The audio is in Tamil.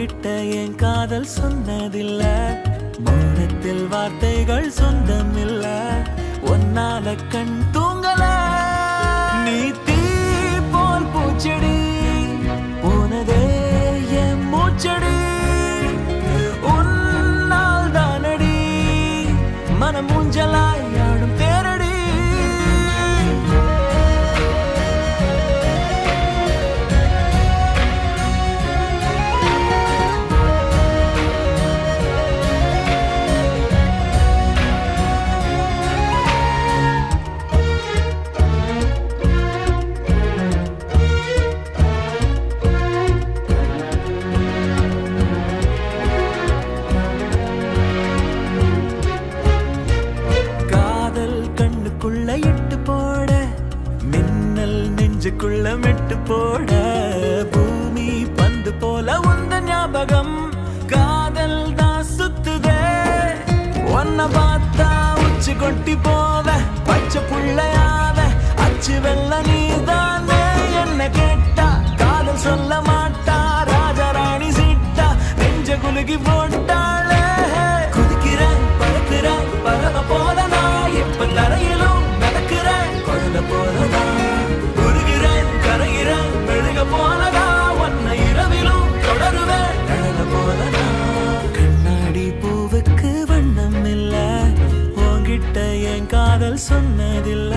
உன்கிட்ட என் காதல் சொன்னதில்ல, மௌனத்தில் வார்த்தைகள் சொந்தம் இல்ல, ஒன்னால கண் தூங்கல. நீ தீ போல் பூச்செடி, போனதே என் மூச்சடி, உன்னால் தானடி மனம் ஊஞ்சலாய் ஆடும் தேரடி. இட்டு போட மின்னல் நெஞ்சுக்குள்ள மெட்டு போட, பூமி பந்து போல உந்த ஞாபகம் காதல் தான் சுத்துதே. ஒன்ன பார்த்தா உச்சி கொட்டி போவ, பச்சை புள்ளையாவ, அச்சு வெள்ள நீதானே. என்ன கேட்டா காதல் சொல்ல மாட்டா, ராஜாராணி சீட்டா நெஞ்ச குலுகி போட்டாளே. குதிக்கிறேன் பறக்கிறேன் பறவ போல நான், இப்ப தரையிலும் குழந்தை போலதா, உருகிறேன் கரைகிறேன் மெழுக போலதா, ஒன்ன இரவிலும் தொடருவேன் கடல போலதா. கண்ணாடி பூவுக்கு வண்ணம் இல்ல, உன்கிட்ட என் காதல் சொன்னதில்ல,